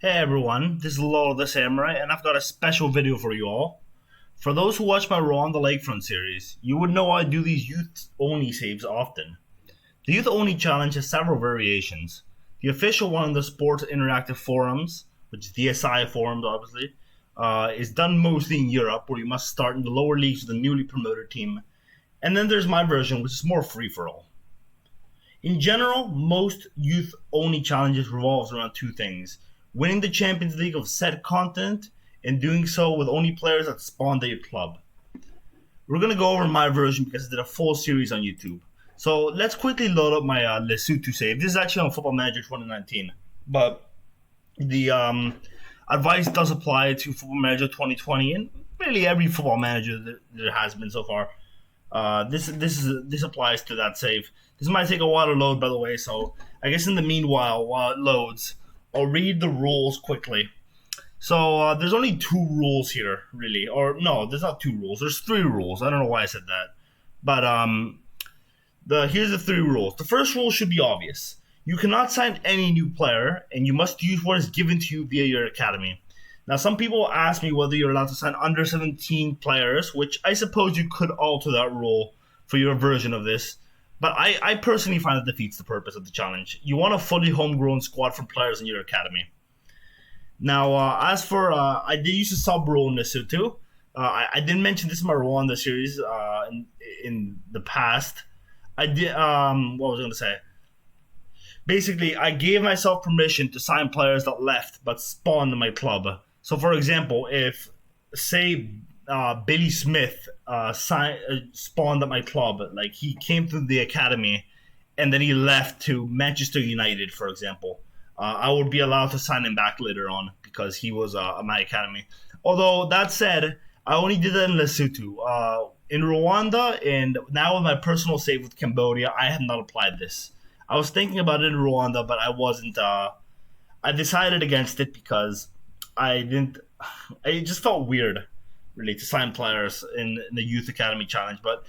Hey everyone, this is Lolo the Samurai, and I've got a special video for you all. For those who watch my Rwanda Lakefront series, you would know I do these youth-only saves often. The youth-only challenge has several variations. The official one on the Sports Interactive Forums, which is DSI forums obviously, is done mostly in Europe, where you must start in the lower leagues with a newly promoted team. And then there's my version, which is more free-for-all. In general, most youth-only challenges revolves around two things: winning the Champions League of said continent, and doing so with only players that spawned at your club. We're going to go over my version because I did a full series on YouTube. So let's quickly load up my Lesotho save. This is actually on Football Manager 2019, but the advice does apply to Football Manager 2020 and really every Football Manager that there has been so far. This applies to that save. This might take a while to load, by the way, so I guess in the meanwhile, while it loads, I'll read the rules quickly. So there's only two rules here, really. Or no, there's not two rules. There's three rules. I don't know why I said that. But here's the three rules. The first rule should be obvious. You cannot sign any new player, and you must use what is given to you via your academy. Now, some people ask me whether you're allowed to sign under 17 players, which I suppose you could alter that rule for your version of this. But I personally find it defeats the purpose of the challenge. You want a fully homegrown squad from players in your academy. Now, as for, I did use a sub rule in Lesotho. I didn't mention this in my Rwanda series in the past. I did, what was I going to say? Basically, I gave myself permission to sign players that left but spawned in my club. So, for example, if, say, Billy Smith spawned at my club, like he came through the academy and then he left to Manchester United, for example, I would be allowed to sign him back later on because he was at my academy. Although, that said, I only did that in Lesotho. In Rwanda, and now with my personal save with Cambodia, I have not applied this. I was thinking about it in Rwanda, but I wasn't. I decided against it because it just felt weird, really, to sign players in the Youth Academy Challenge. But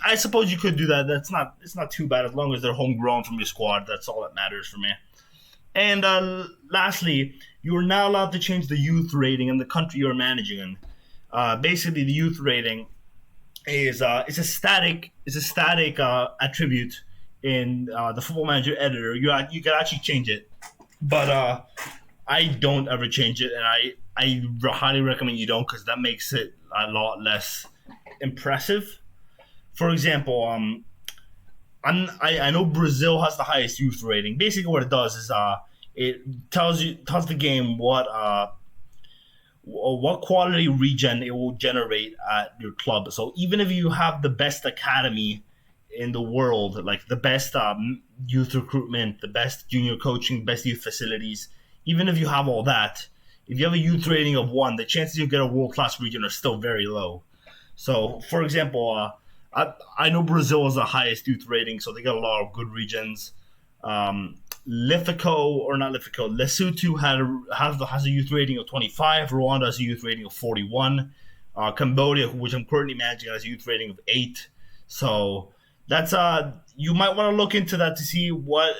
I suppose you could do that. It's not too bad as long as they're homegrown from your squad. That's all that matters for me. And lastly, you are now allowed to change the youth rating in the country you're managing in. Basically, the youth rating is a static attribute in the Football Manager editor. You can actually change it, but I don't ever change it, and I highly recommend you don't, because that makes it a lot less impressive. For example, I know Brazil has the highest youth rating. Basically, what it does is it tells the game what quality regen it will generate at your club. So even if you have the best academy in the world, like the best youth recruitment, the best junior coaching, best youth facilities, even if you have all that, if you have a youth rating of 1, the chances you get a world-class region are still very low. So, for example, I know Brazil has the highest youth rating, so they got a lot of good regions. Lesotho has a youth rating of 25. Rwanda has a youth rating of 41. Cambodia, which I'm currently managing, has a youth rating of 8. So that's you might want to look into that to see what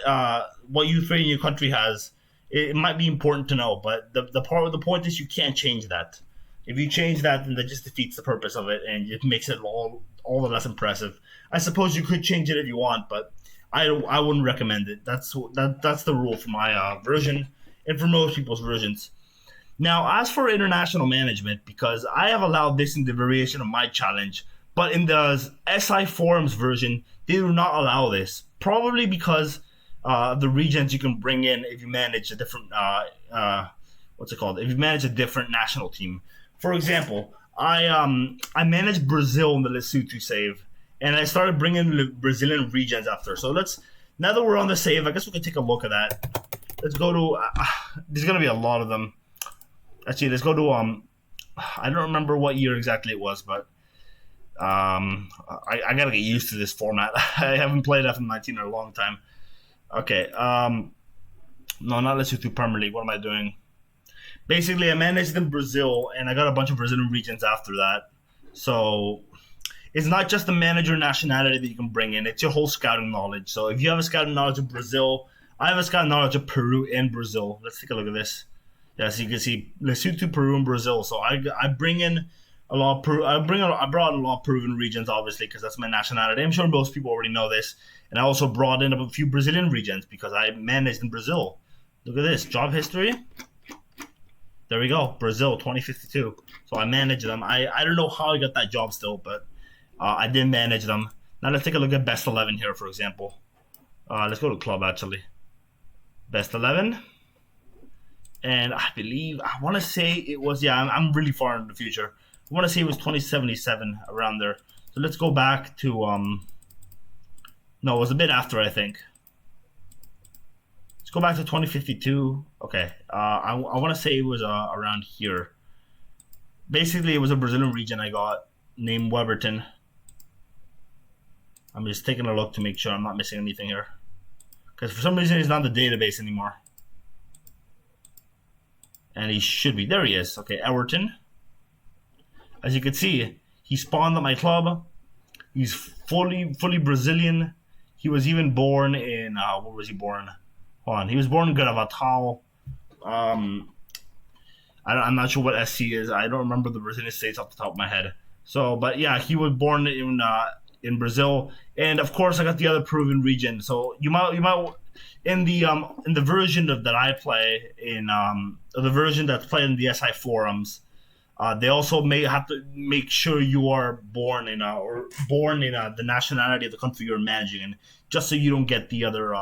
youth rating your country has. It might be important to know, but the point is you can't change that. If you change that, then that just defeats the purpose of it, and it makes it all the less impressive. I suppose you could change it if you want, but I wouldn't recommend it. That's the rule for my version, and for most people's versions. Now, as for international management, because I have allowed this in the variation of my challenge, but in the SI Forums version, they do not allow this. Probably because the regions you can bring in if you manage a different If you manage a different national team. For example, I managed Brazil in the Lesotho save, and I started bringing the Brazilian regions after. So now that we're on the save, I guess we can take a look at that. Let's go to there's gonna be a lot of them. Actually, let's go to I don't remember what year exactly it was, but I gotta get used to this format. I haven't played FM19 in a long time. Okay, no, not Lesotho Premier League. What am I doing? Basically, I managed in Brazil, and I got a bunch of Brazilian regions after that. So it's not just the manager nationality that you can bring in; it's your whole scouting knowledge. So if you have a scouting knowledge of Brazil, I have a scouting knowledge of Peru and Brazil. Let's take a look at this. Yes, you can see Lesotho, Peru, and Brazil. So I bring in a lot of I brought in a lot of Peruvian regions, obviously, because that's my nationality. I'm sure most people already know this. And I also brought in a few Brazilian regions because I managed in Brazil. Look at this job history. There we go, Brazil 2052. So I managed them. I don't know how I got that job still, but I did manage them. Now let's take a look at best 11 here, for example. Let's go to club actually. Best 11. And I believe, I want to say it was, yeah, I'm really far in the future. I want to say it was 2077, around there. So let's go back to, no, it was a bit after, I think. Let's go back to 2052. Okay, I want to say it was around here. Basically, it was a Brazilian region I got named Weberton. I'm just taking a look to make sure I'm not missing anything here. Because for some reason, he's not in the database anymore. And he should be. There he is. Okay, Everton. As you can see, he spawned at my club. He's fully Brazilian. He was even born in, where was he born? Hold on. He was born in Gravatal. I'm not sure what SC is. I don't remember the Brazilian states off the top of my head. So, but yeah, he was born in Brazil. And of course, I got the other Peruvian region. So you might in the version that I play in the version that's played in the SI forums, they also may have to make sure you are born in the nationality of the country you're managing in, just so you don't get the other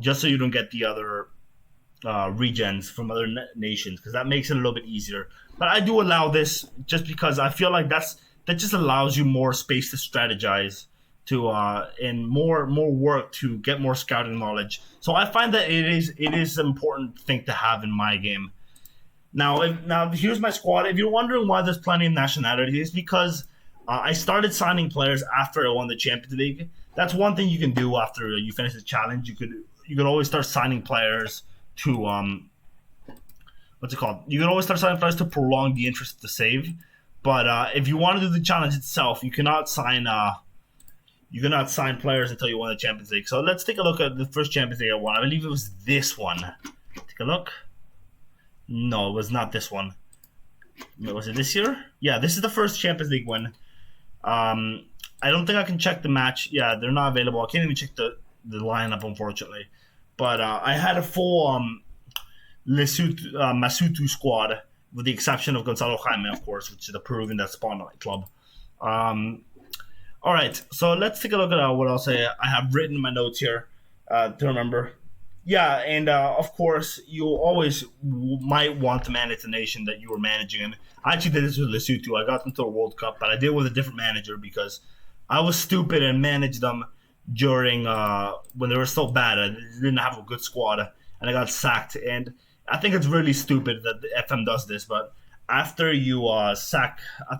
just so you don't get the other regions from other nations, because that makes it a little bit easier. But I do allow this just because I feel like that just allows you more space to strategize, to and more work to get more scouting knowledge. So I find that it is an important thing to have in my game. Now here's my squad. If you're wondering why there's plenty of nationalities, because I started signing players after I won the Champions League. That's one thing you can do after you finish the challenge. You could always start signing players to what's it called? You can always start signing players to prolong the interest of the save. But if you want to do the challenge itself, you cannot sign players until you win the Champions League. So let's take a look at the first Champions League I won. I believe it was this one. Take a look. No, it was not this one. Was it this year? Yeah, this is the first Champions League win. I don't think I can check the match. Yeah, they're not available. I can't even check the lineup, unfortunately. But I had a full Masutu squad, with the exception of Gonzalo Jaime, of course, which is the Peruvian that spawned at my club. All right, so let's take a look at what else I have written in my notes here to remember. Yeah, and of course, you always might want to manage the nation that you were managing. And I actually did this with Lesotho. I got them to a World Cup, but I did it with a different manager because I was stupid and managed them during when they were so bad. I didn't have a good squad, and I got sacked. And I think it's really stupid that the FM does this, but after you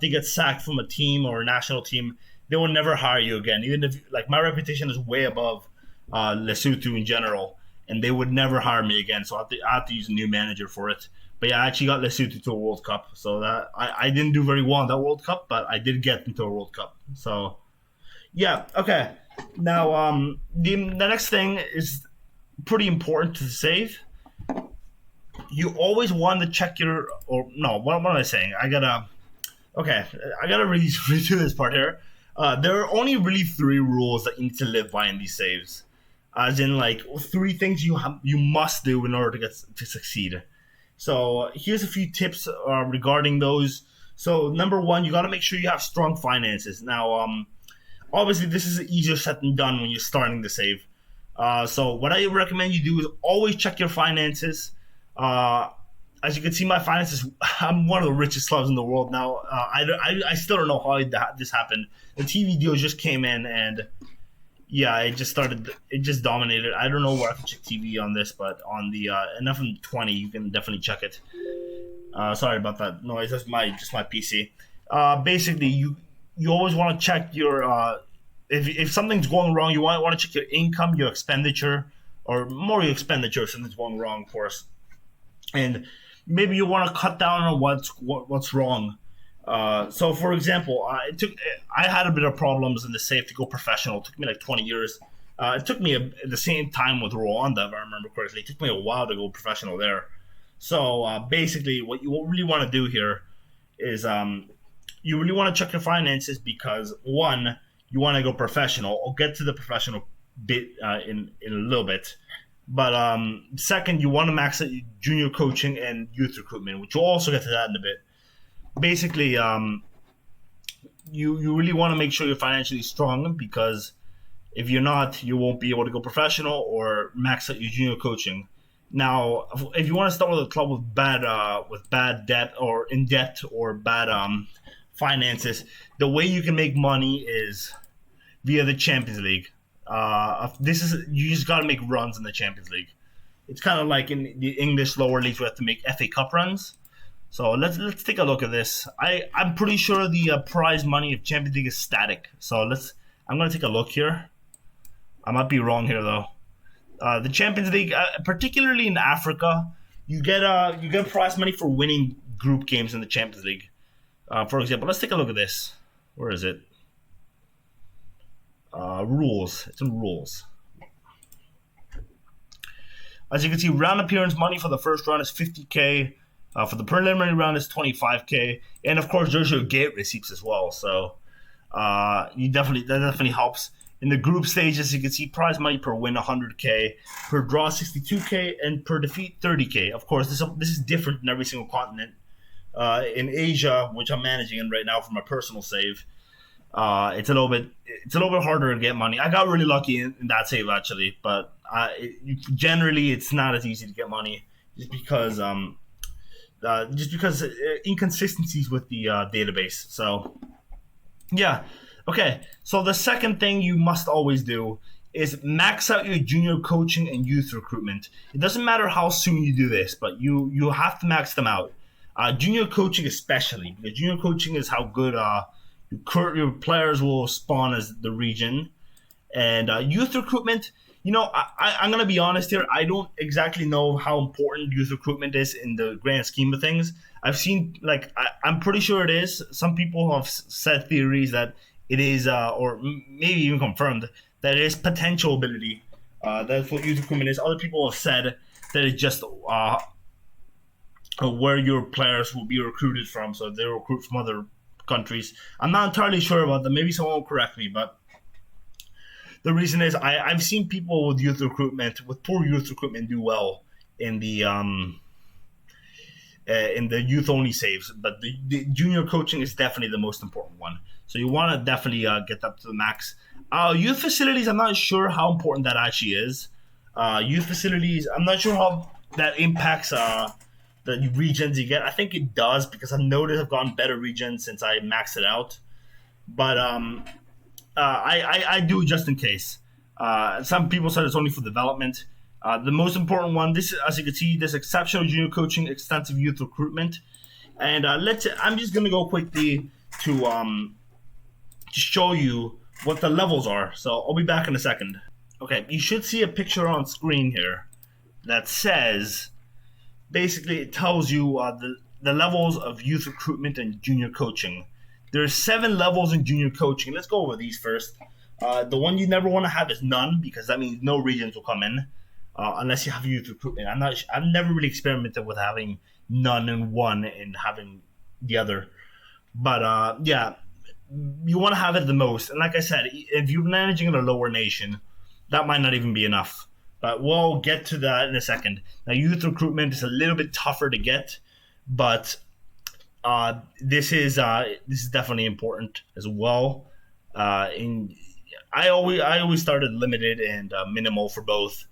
get sacked from a team or a national team, they will never hire you again. Even if, like, my reputation is way above Lesotho in general, and they would never hire me again. So I have to use a new manager for it. But yeah, I actually got Lesotho to a World Cup. So that I didn't do very well in that World Cup, but I did get into a World Cup. So yeah, okay. Now the next thing is pretty important to save. You always want to check what am I saying? I gotta redo this part here. There are only really 3 rules that you need to live by in these saves, as in, like, 3 things you must do in order to succeed. So here's a few tips regarding those. So number 1, you got to make sure you have strong finances. Now, obviously, this is easier said than done when you're starting the save. So what I recommend you do is always check your finances. As you can see, my finances, I'm one of the richest clubs in the world now. I still don't know how this happened. The TV deal just came in, and yeah, it just dominated. I don't know where I can check TV on this, but on the FM 20, you can definitely check it. Sorry about that noise. That's just my PC. Basically, you always want to check your if something's going wrong, you want to check your income, your expenditure, or more your expenditure if something's going wrong, of course. And maybe you want to cut down on what's wrong. So, for example, I had a bit of problems in the safe to go professional. It took me like 20 years It took me the same time with Rwanda, if I remember correctly. It took me a while to go professional there. So basically, what you really want to do here is you really want to check your finances because one, you want to go professional. I'll get to the professional bit in a little bit. But second, you want to max out junior coaching and youth recruitment, which we'll also get to that in a bit. Basically, you really want to make sure you're financially strong because if you're not, you won't be able to go professional or max out your junior coaching. Now, if you want to start with a club with bad debt or in debt or bad finances, the way you can make money is via the Champions League. You just got to make runs in the Champions League. It's kind of like in the English lower leagues, we have to make FA Cup runs. So let's take a look at this. I'm pretty sure the prize money of Champions League is static. So I'm gonna take a look here. I might be wrong here though. The Champions League, particularly in Africa, you get prize money for winning group games in the Champions League. For example, let's take a look at this. Where is it? Rules. It's in rules. As you can see, round appearance money for the first round is 50K. For the preliminary round is 25K, and of course there's your gate receipts as well. So that definitely helps. In the group stages, you can see prize money per win 100K, per draw 62K, and per defeat 30K. Of course, this is different in every single continent. In Asia, which I'm managing in right now for my personal save, it's a little bit harder to get money. I got really lucky in that save actually, but generally it's not as easy to get money just because inconsistencies with the database. So yeah, okay. So the second thing you must always do is max out your junior coaching and youth recruitment. It doesn't matter how soon you do this, but you have to max them out. Junior coaching especially, because junior coaching is how good your players will spawn as the region. And youth recruitment, I'm going to be honest here. I don't exactly know how important youth recruitment is in the grand scheme of things. I've seen, I'm pretty sure it is. Some people have said theories that it is, or maybe even confirmed, that it is potential ability. That's what youth recruitment is. Other people have said that it's just where your players will be recruited from. So they recruit from other countries. I'm not entirely sure about that. Maybe someone will correct me, but the reason is I've seen people with poor youth recruitment do well in the youth only saves, but the junior coaching is definitely the most important one. So you want to definitely get up to the max. Youth facilities, I'm not sure how important that actually is. Youth facilities, I'm not sure how that impacts the regions you get. I think it does because I've noticed I've gotten better regions since I maxed it out. But I do just in case. Some people said it's only for development. The most important one, this, as you can see, this exceptional junior coaching, extensive youth recruitment, and I'm just gonna go quickly to show you what the levels are. So I'll be back in a second. Okay, you should see a picture on screen here that says, basically, it tells you the levels of youth recruitment and junior coaching. There's 7 levels in junior coaching. Let's go over these first. The one you never want to have is none, because that means no regions will come in unless you have youth recruitment. I've never really experimented with having none and one and having the other. But yeah, you want to have it the most. And like I said, if you're managing in a lower nation, that might not even be enough. But we'll get to that in a second. Now, youth recruitment is a little bit tougher to get, but this is definitely important as well. I always started limited and minimal for both,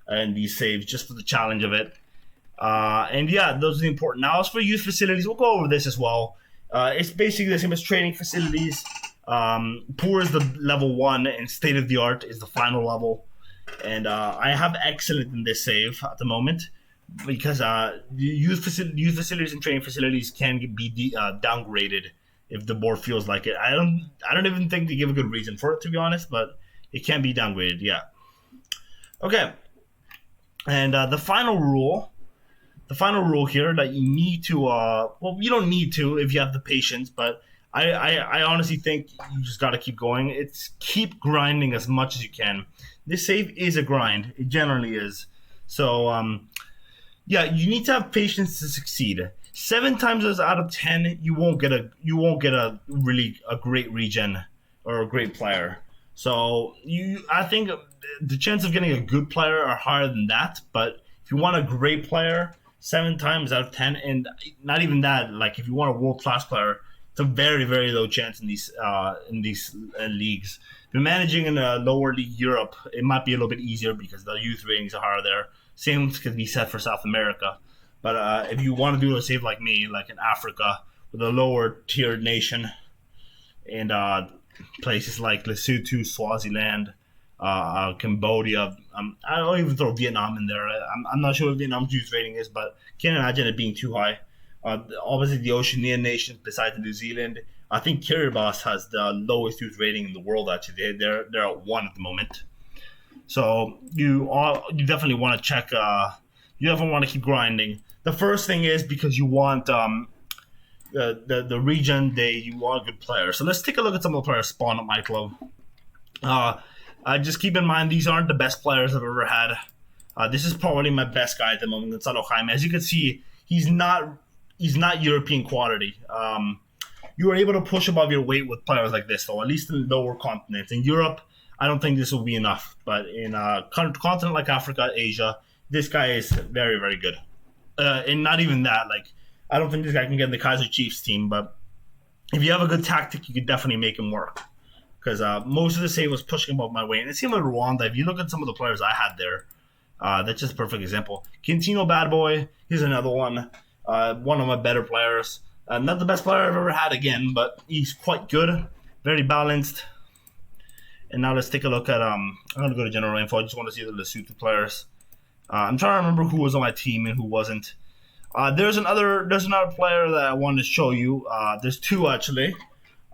and these saves just for the challenge of it. And yeah, those are the important. Now, as for youth facilities, we'll go over this as well. It's basically the same as training facilities. Poor is the level 1, and state of the art is the final level. And I have excellent in this save at the moment because youth facilities and training facilities can be downgraded if the board feels like it. I don't even think they give a good reason for it, to be honest, but it can be downgraded. Yeah. Okay. And the final rule here that you need to well, you don't need to if you have the patience, but I honestly think you just got to keep going. It's keep grinding as much as you can. this save is a grind. It generally is. So yeah, you need to have patience to succeed. 7 times out of 10, you won't get a really a great regen or a great player. So I think the chance of getting a good player are higher than that. But if you want a great player, 7 times out of 10, and not even that, like if you want a world class player, it's a very very low chance in these leagues. If you're managing in a lower league Europe, it might be a little bit easier because the youth ratings are higher there. Same could be said for South America. But if you want to do a save like me, like in Africa, with a lower tiered nation, and places like Lesotho, Swaziland, Cambodia. I don't even throw Vietnam in there. I'm not sure what Vietnam's youth rating is, but can't imagine it being too high. Obviously, the Oceanian nations, besides New Zealand, I think Kiribati has the lowest youth rating in the world. Actually, they're at 1 at the moment. So you definitely want to check. You definitely want to keep grinding. The first thing is because you want the region you want a good player. So let's take a look at some of the players spawned at my club. Just keep in mind these aren't the best players I've ever had. This is probably my best guy at the moment, Gonzalo Jaime. As you can see, he's not European quality. You are able to push above your weight with players like this, though, at least in lower continents. In Europe, I don't think this will be enough. But in a continent like Africa, Asia, this guy is very, very good. And not even that, like, I don't think this guy can get in the Kaiser Chiefs team, but if you have a good tactic, you could definitely make him work. Because most of the save was pushing above my weight. And it seemed like Rwanda, if you look at some of the players I had there, that's just a perfect example. Quintino Bad Boy, he's another one. One of my better players. Not the best player I've ever had again, but he's quite good. Very balanced. And now let's take a look at, I'm going to go to general info. I just want to see the Lesotho players. I'm trying to remember who was on my team and who wasn't. There's another player that I wanted to show you. There's 2 actually.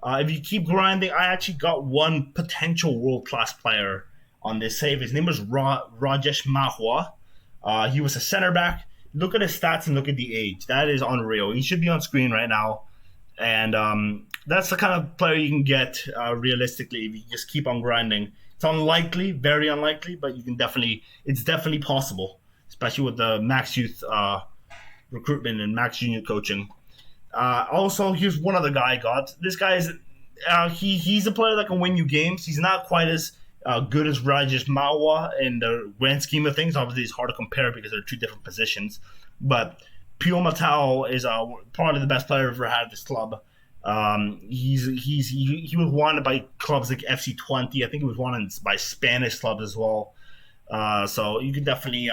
If you keep grinding, I actually got one potential world-class player on this save. His name was Rajesh Mahua. He was a center back. Look at his stats and look at the age. That is unreal. He should be on screen right now. And that's the kind of player you can get realistically if you just keep on grinding. It's unlikely, very unlikely, but it's definitely possible, especially with the max youth recruitment and max junior coaching. Also, here's one other guy I got. This guy is he's a player that can win you games. He's not quite as good as Rajesh Mawa in the grand scheme of things. Obviously, it's hard to compare because they're 2 different positions. But Pio Matao is probably the best player I've ever had at this club. He was wanted by clubs like FC20. I think he was wanted by Spanish clubs as well. So you can definitely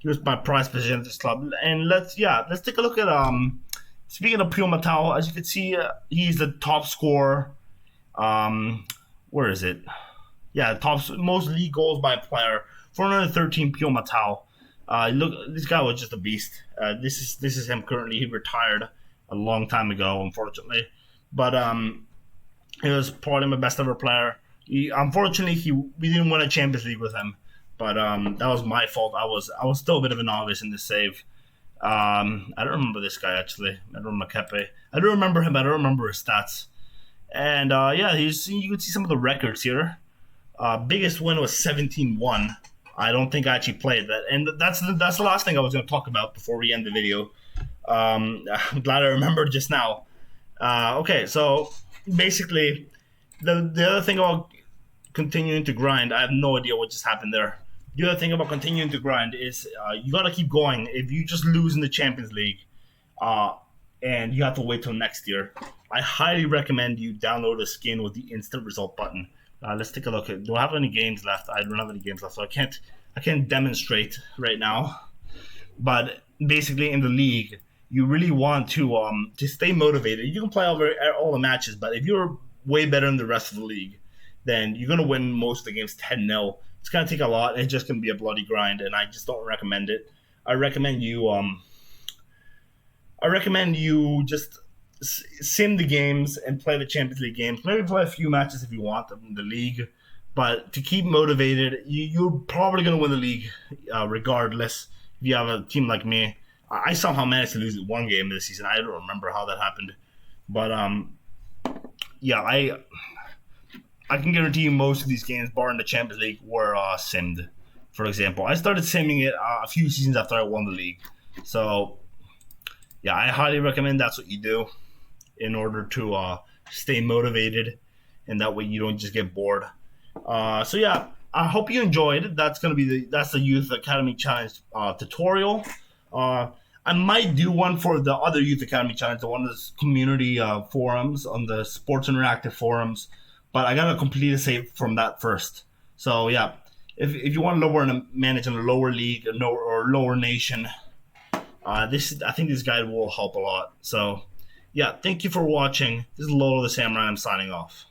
he was my prize position at this club. And let's take a look at speaking of Pio Matao. As you can see, he's the top scorer. Where is it? Yeah, most league goals by a player. 413 Pio Matao. Look, this guy was just a beast. This is him currently. He retired a long time ago, unfortunately. But he was probably my best ever player. Unfortunately, we didn't win a Champions League with him. But that was my fault. I was still a bit of a novice in this save. I don't remember this guy actually. I don't remember Kepe. I don't remember him. I don't remember his stats. And you can see some of the records here. Biggest win was 17-1. I don't think I actually played that, and that's the last thing I was going to talk about before we end the video. I'm glad I remembered just now. Okay, so basically, the other thing about continuing to grind, I have no idea what just happened there. The other thing about continuing to grind is you got to keep going. If you just lose in the Champions League, and you have to wait till next year, I highly recommend you download a skin with the instant result button. Let's take a look. Do I have any games left? I don't have any games left, so I can't demonstrate right now. But basically, in the league, you really want to stay motivated. You can play all the matches, but if you're way better than the rest of the league, then you're gonna win most of the games 10-0. It's gonna take a lot. It's just gonna be a bloody grind, and I just don't recommend it. I recommend you just sim the games and play the Champions League games. Maybe play a few matches if you want in the league, but to keep motivated, you're probably going to win the league regardless. If you have a team like me, I somehow managed to lose one game this season. I don't remember how that happened, but I can guarantee you most of these games, barring the Champions League, were simmed. For example, I started simming it a few seasons after I won the league. So, yeah, I highly recommend that's what you do in order to stay motivated, and that way you don't just get bored. So yeah, I hope you enjoyed. That's the Youth Academy Challenge tutorial. Uh, I might do one for the other Youth Academy Challenge, the one of the community forums on the Sports Interactive forums, but I gotta complete a save from that first. So yeah, if you want to manage in a lower league or lower nation, I think this guide will help a lot. So yeah, thank you for watching. This is Lolo the Samurai. I'm signing off.